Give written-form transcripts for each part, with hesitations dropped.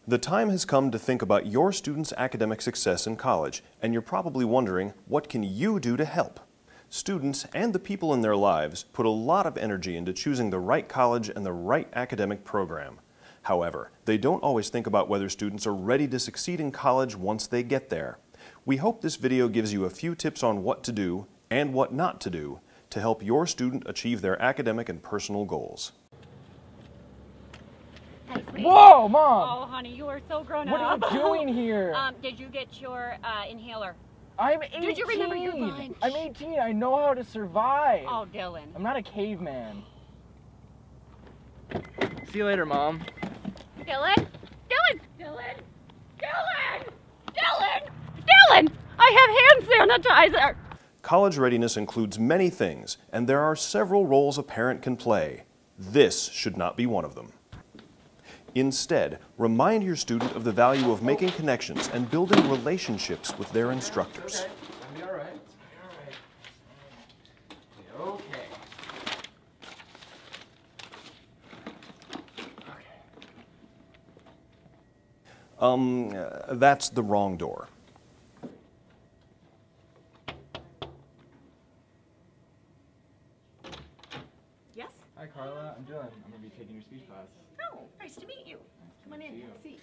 The time has come to think about your students' academic success in college, and you're probably wondering, what can you do to help? Students and the people in their lives put a lot of energy into choosing the right college and the right academic program. However, they don't always think about whether students are ready to succeed in college once they get there. We hope this video gives you a few tips on what to do and what not to do to help your student achieve their academic and personal goals. Hi, sweetie. Whoa, Mom! Oh, honey, you are so grown What up. are you doing here? Did you get your inhaler? I'm 18. Did you remember your lunch? I'm 18. I know how to survive. Oh, Dylan. I'm not a caveman. See you later, Mom. Dylan? Dylan! Dylan! Dylan! Dylan! Dylan! I have hand sanitizer! College readiness includes many things, and there are several roles a parent can play. This should not be one of them. Instead, remind your student of the value of making connections and building relationships with their instructors. Okay. I'll be all right. Okay. That's the wrong door. Yes? Hi, Carla. I'm Dylan. I'm going to be taking your speech class. Oh, nice to meet you. Come on in, have a seat.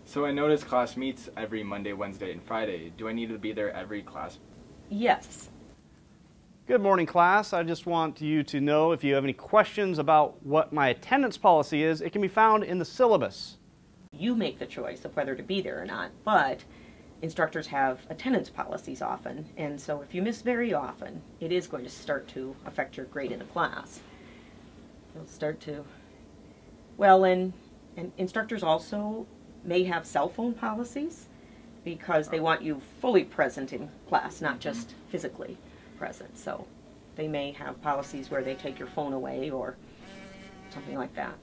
So I noticed class meets every Monday, Wednesday, and Friday. Do I need to be there every class? Yes. Good morning, class. I just want you to know if you have any questions about what my attendance policy is, it can be found in the syllabus. You make the choice of whether to be there or not, but instructors have attendance policies often, and so if you miss very often, it is going to start to affect your grade in the class. It'll start to, well, and instructors also may have cell phone policies because they want you fully present in class, not just physically present. So they may have policies where they take your phone away or something like that.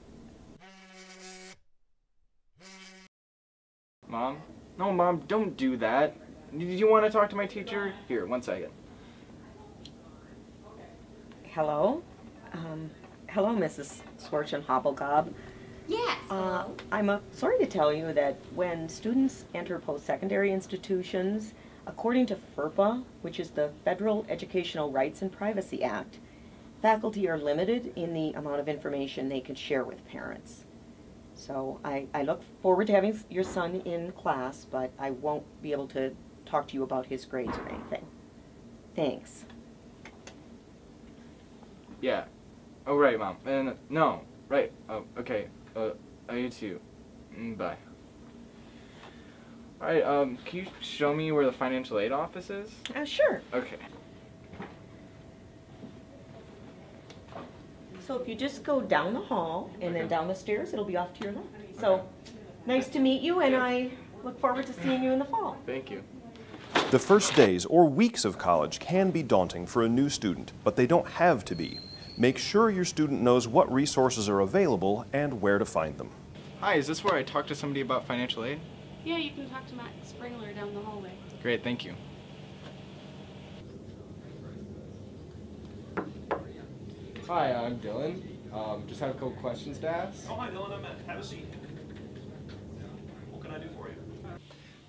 Mom? No, Mom, don't do that. Did you want to talk to my teacher? Here, 1 second. Hello? Hello, Mrs. Swartz Hobblegob. Yes. I'm sorry to tell you that when students enter post-secondary institutions, according to FERPA, which is the Federal Educational Rights and Privacy Act, faculty are limited in the amount of information they can share with parents. So I look forward to having your son in class, but I won't be able to talk to you about his grades or anything. Thanks. Yeah. Oh, right, Mom. And no, right. Oh, okay. You too. Bye. All right. Can you show me where the financial aid office is? Sure. Okay. So if you just go down the hall and then down the stairs, it'll be off to your left. So nice to meet you, and I look forward to seeing you in the fall. Thank you. The first days or weeks of college can be daunting for a new student, but they don't have to be. Make sure your student knows what resources are available and where to find them. Hi, is this where I talk to somebody about financial aid? Yeah, you can talk to Matt Springler down the hallway. Great, thank you. Hi, I'm Dylan. Just have a couple questions to ask. Oh, hi, Dylan. I'm Matt. Have a seat. What can I do for you?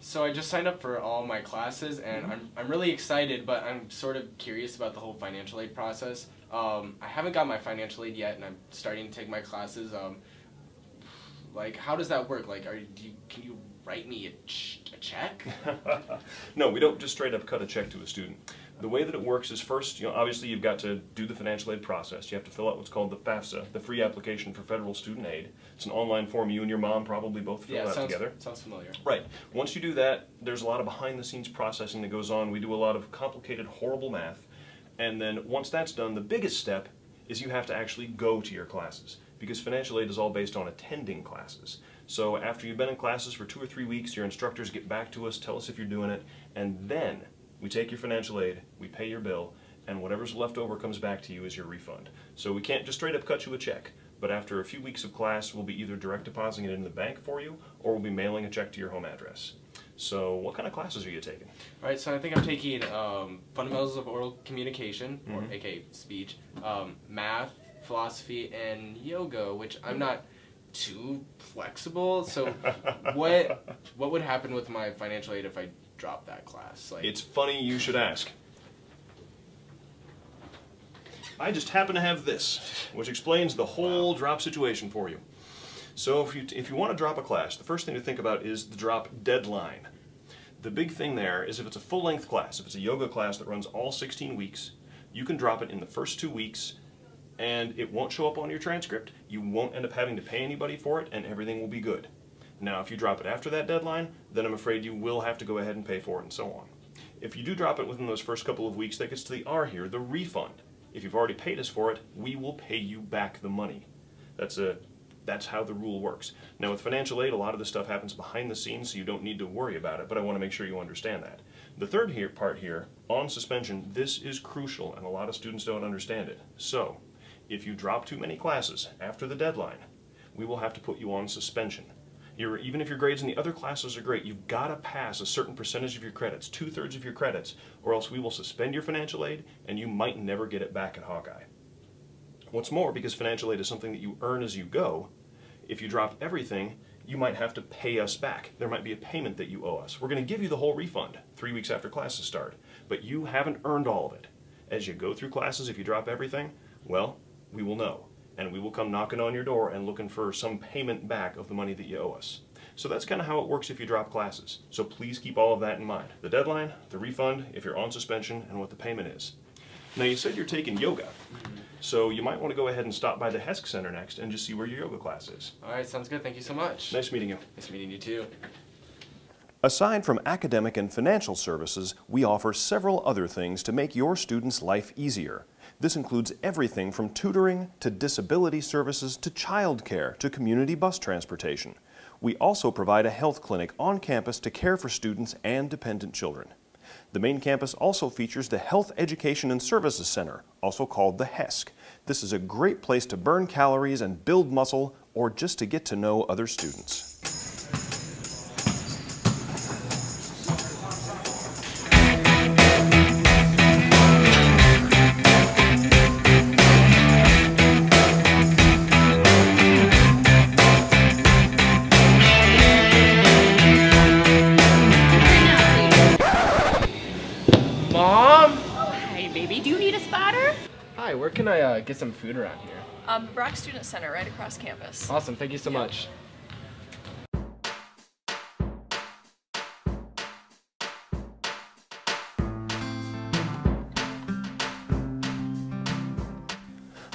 So I just signed up for all my classes, and I'm really excited, but I'm sort of curious about the whole financial aid process. I haven't got my financial aid yet, and I'm starting to take my classes. Like, how does that work? Like, can you write me a check? No, we don't just straight up cut a check to a student. The way that it works is first, obviously you've got to do the financial aid process. You have to fill out what's called the FAFSA, the Free Application for Federal Student Aid. It's an online form you and your mom probably both fill out together. Sounds familiar. Right. Once you do that, there's a lot of behind-the-scenes processing that goes on. We do a lot of complicated, horrible math. And then once that's done, the biggest step is you have to actually go to your classes, because financial aid is all based on attending classes. So after you've been in classes for 2 or 3 weeks, your instructors get back to us, tell us if you're doing it, and then we take your financial aid, we pay your bill, and whatever's left over comes back to you as your refund. So we can't just straight up cut you a check, but after a few weeks of class, we'll be either direct depositing it in the bank for you, or we'll be mailing a check to your home address. So what kind of classes are you taking? All right, so I think I'm taking Fundamentals of Oral Communication, or aka speech, math, philosophy, and yoga, which I'm not too flexible. So what would happen with my financial aid if I dropped that class? Like, it's funny you should ask. I just happen to have this, which explains the whole drop situation for you. So if you want to drop a class, the first thing to think about is the drop deadline. The big thing there is if it's a full-length class, if it's a yoga class that runs all 16 weeks, you can drop it in the first 2 weeks and it won't show up on your transcript. You won't end up having to pay anybody for it and everything will be good. Now if you drop it after that deadline, then I'm afraid you will have to go ahead and pay for it and so on. If you do drop it within those first couple of weeks, that gets to the R here, the refund. If you've already paid us for it, we will pay you back the money. That's how the rule works. Now with financial aid, a lot of this stuff happens behind the scenes, so you don't need to worry about it, but I want to make sure you understand that. The third part here, on suspension, this is crucial, and a lot of students don't understand it. So, if you drop too many classes after the deadline, we will have to put you on suspension. Even if your grades in the other classes are great, you've got to pass a certain percentage of your credits, 2/3 of your credits, or else we will suspend your financial aid, and you might never get it back at Hawkeye. What's more, because financial aid is something that you earn as you go, if you drop everything, you might have to pay us back. There might be a payment that you owe us. We're going to give you the whole refund 3 weeks after classes start, but you haven't earned all of it. As you go through classes, if you drop everything, well, we will know, and we will come knocking on your door and looking for some payment back of the money that you owe us. So that's kind of how it works if you drop classes. So please keep all of that in mind. The deadline, the refund, if you're on suspension, and what the payment is. Now you said you're taking yoga. So you might want to go ahead and stop by the HESC Center next and just see where your yoga class is. all right, sounds good. Thank you so much. Nice meeting you. Nice meeting you too. Aside from academic and financial services, we offer several other things to make your students' life easier. This includes everything from tutoring to disability services to childcare to community bus transportation. We also provide a health clinic on campus to care for students and dependent children. The main campus also features the Health Education and Services Center, also called the HESC. This is a great place to burn calories and build muscle, or just to get to know other students. Hi, where can I get some food around here? Brock Student Center, right across campus. Awesome, thank you so much.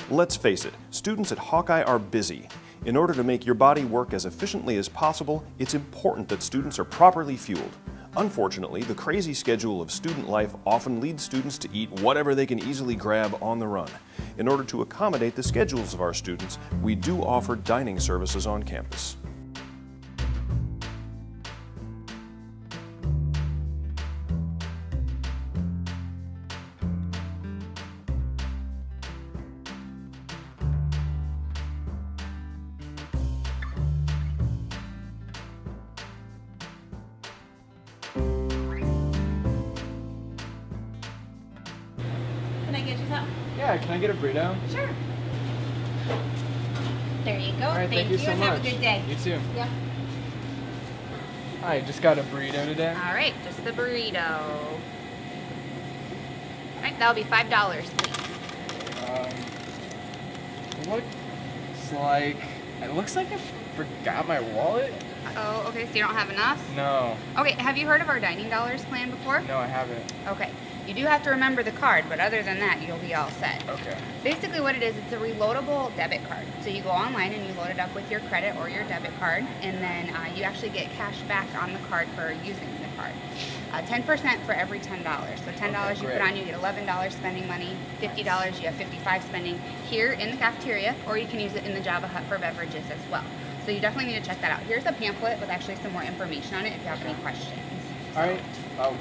Let's face it, students at Hawkeye are busy. In order to make your body work as efficiently as possible, it's important that students are properly fueled. Unfortunately, the crazy schedule of student life often leads students to eat whatever they can easily grab on the run. In order to accommodate the schedules of our students, we do offer dining services on campus. Can I get you something? Yeah, can I get a burrito? Sure. There you go. All right, thank you so and much. have a good day. You too. Yeah. Hi, just got a burrito today. All right, just the burrito. All right, that'll be $5, It looks like I forgot my wallet. Oh, okay, so you don't have enough? No. Okay, have you heard of our dining dollars plan before? No, I haven't. Okay, you do have to remember the card, but other than that, you'll be all set. Okay. Basically what it is, it's a reloadable debit card. So you go online and you load it up with your credit or your debit card, and then you actually get cash back on the card for using the card. 10% for every $10. So $10 you put on, you get $11 spending money. $50, you have $55 spending here in the cafeteria, or you can use it in the Java Hut for beverages as well. So you definitely need to check that out. Here's a pamphlet with actually some more information on it if you have any questions. All right.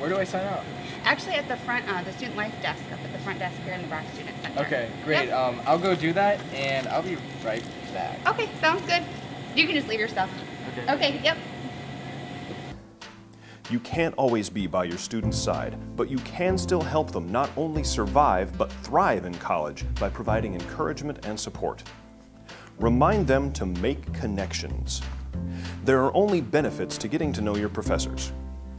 Where do I sign up? Actually at the front, the student life desk, up at the front desk here in the Brock Student Center. Okay, great. Yep. I'll go do that, and I'll be right back. Okay, sounds good. You can just leave your stuff. Okay, yep. You can't always be by your students' side, but you can still help them not only survive, but thrive in college by providing encouragement and support. Remind them to make connections. There are only benefits to getting to know your professors,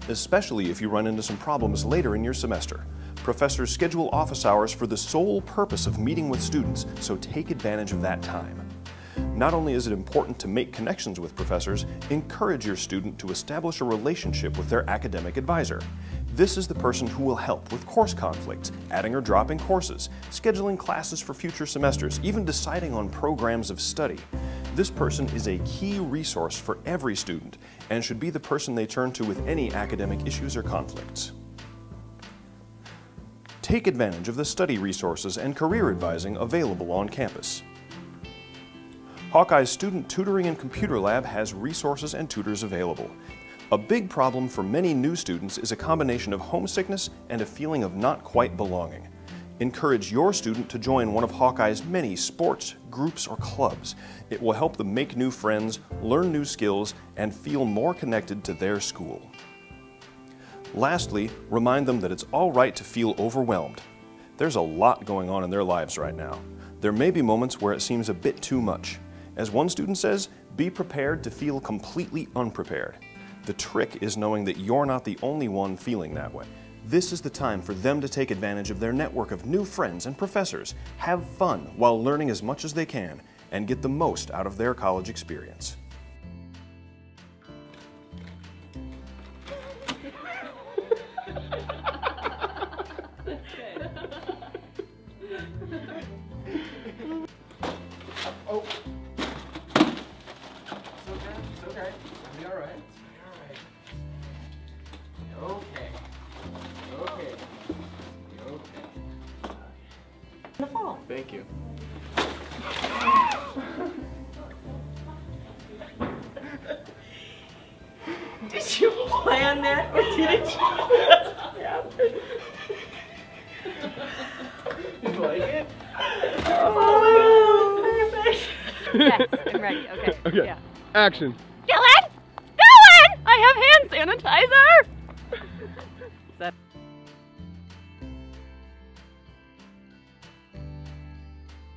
especially if you run into some problems later in your semester. Professors schedule office hours for the sole purpose of meeting with students, so take advantage of that time. Not only is it important to make connections with professors, encourage your student to establish a relationship with their academic advisor. This is the person who will help with course conflicts, adding or dropping courses, scheduling classes for future semesters, even deciding on programs of study. This person is a key resource for every student and should be the person they turn to with any academic issues or conflicts. Take advantage of the study resources and career advising available on campus. Hawkeye's Student Tutoring and Computer Lab has resources and tutors available. A big problem for many new students is a combination of homesickness and a feeling of not quite belonging. Encourage your student to join one of Hawkeye's many sports, groups, or clubs. It will help them make new friends, learn new skills, and feel more connected to their school. Lastly, remind them that it's all right to feel overwhelmed. There's a lot going on in their lives right now. There may be moments where it seems a bit too much. As one student says, be prepared to feel completely unprepared. The trick is knowing that you're not the only one feeling that way. This is the time for them to take advantage of their network of new friends and professors, have fun while learning as much as they can, and get the most out of their college experience. Oh. It's okay. It'll be all right. Okay. In the fall. Thank you. Did you plan that or did it just happen? You like it? Oh, perfect. Yes, I'm ready. Okay. Okay. Yeah. Action. Dylan! Dylan! I have hand sanitizer! Is that